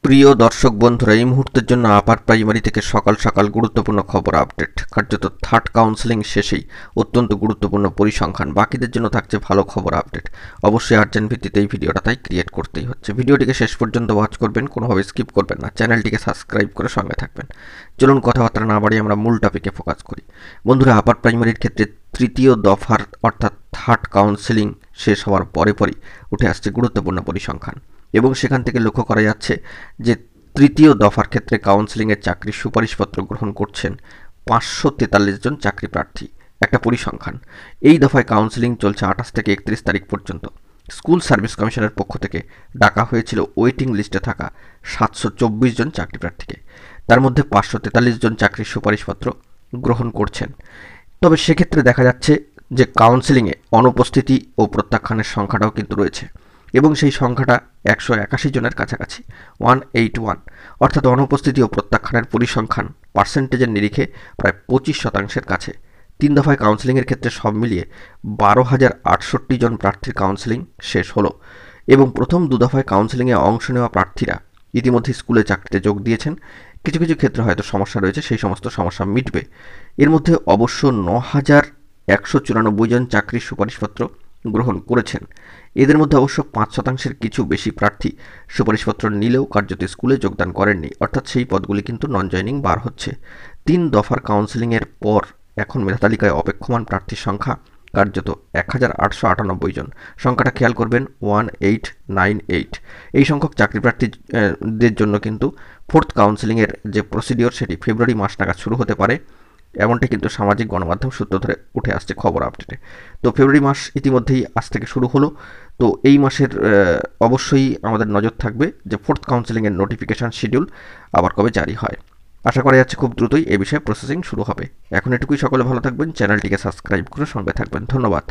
প্রিয় দর্শক বন্ধুরা, এই মুহূর্তের জন্য আপার প্রাইমারি থেকে সকাল সকাল গুরুত্বপূর্ণ খবর আপডেট। কার্যত থার্ড কাউন্সেলিং শেষেই অত্যন্ত গুরুত্বপূর্ণ পরিসংখ্যান, বাকিদের জন্য থাকছে ভালো খবর আপডেট। অবশ্যই আর্জেন্ট ভিত্তিতে এই ভিডিওটা তাই ক্রিয়েট করতেই হচ্ছে। ভিডিওটিকে শেষ পর্যন্ত ওয়াচ করবেন, কোনোভাবে স্কিপ করবেন না, চ্যানেলটিকে সাবস্ক্রাইব করে সঙ্গে থাকবেন। চলুন কথাবার্তা না বাড়িয়ে আমরা মূল টপিকে ফোকাস করি। বন্ধুরা, আপার প্রাইমারির ক্ষেত্রে তৃতীয় দফার অর্থাৎ থার্ড কাউন্সেলিং শেষ হওয়ার পরই উঠে আসছে গুরুত্বপূর্ণ পরিসংখ্যান, এবং সেখান থেকে লক্ষ্য করা যাচ্ছে যে তৃতীয় দফার ক্ষেত্রে কাউন্সেলিংয়ের চাকরির সুপারিশপত্র গ্রহণ করছেন 543 জন চাকরি প্রার্থী। একটা পরিসংখ্যান। এই দফায় কাউন্সেলিং চলছে 28 থেকে 31 তারিখ পর্যন্ত। স্কুল সার্ভিস কমিশনের পক্ষ থেকে ডাকা হয়েছিল ওয়েটিং লিস্টে থাকা 724 জন চাকরি প্রার্থীকে। তার মধ্যে 543 জন চাকরির সুপারিশপত্র গ্রহণ করছেন। তবে সেক্ষেত্রে দেখা যাচ্ছে যে কাউন্সেলিংয়ে অনুপস্থিতি ও প্রত্যাখ্যানের সংখ্যাটাও কিন্তু রয়েছে, এবং সেই সংখ্যাটা 181 জনের কাছাকাছি, 181, অর্থাৎ অনুপস্থিতি ও প্রত্যাখ্যানের পরিসংখ্যান পার্সেন্টেজের নিরিখে প্রায় 25% কাছে। 3 দফায় কাউন্সেলিংয়ের ক্ষেত্রে সব মিলিয়ে 12,068 জন প্রার্থীর কাউন্সেলিং শেষ হলো, এবং প্রথম 2 দফায় কাউন্সেলিংয়ে অংশ নেওয়া প্রার্থীরা ইতিমধ্যে স্কুলে চাকরিতে যোগ দিয়েছেন। কিছু কিছু ক্ষেত্রে হয়তো সমস্যা রয়েছে, সেই সমস্ত সমস্যা মিটবে। এর মধ্যে অবশ্য 9,194 জন চাকরির সুপারিশপত্র গ্রহণ করেছেন। এদের মধ্যে অবশ্য 5%-এর কিছু বেশি প্রার্থী সুপারিশপত্র নিলেও কার্যত স্কুলে যোগদান করেননি, অর্থাৎ সেই পদগুলি কিন্তু নন জয়নিং বার হচ্ছে। 3 দফার কাউন্সেলিংয়ের পর এখন মেধাতালিকায় অপেক্ষমান প্রার্থীর সংখ্যা কার্যত 1,898 জন। সংখ্যাটা খেয়াল করবেন, 1898। এই সংখ্যক চাকরি প্রার্থীদের জন্য কিন্তু ফোর্থ কাউন্সেলিংয়ের যে প্রসিডিওর সেটি ফেব্রুয়ারি মাস নাগাদ শুরু হতে পারে, এমনটা কিন্তু সামাজিক গণমাধ্যম সূত্র ধরে উঠে আসছে খবর আপডেটে। তো ফেব্রুয়ারি মাস ইতিমধ্যেই আজ থেকে শুরু হলো। তো এই মাসের অবশ্যই আমাদের নজর থাকবে যে ফোর্থ কাউন্সেলিংয়ের নোটিফিকেশান শিডিউল আবার কবে জারি হয়। আশা করা যাচ্ছে খুব দ্রুতই এ বিষয়ে প্রসেসিং শুরু হবে। এখন এটুকুই, সকলে ভালো থাকবেন, চ্যানেলটিকে সাবস্ক্রাইব করে সঙ্গে থাকবেন। ধন্যবাদ।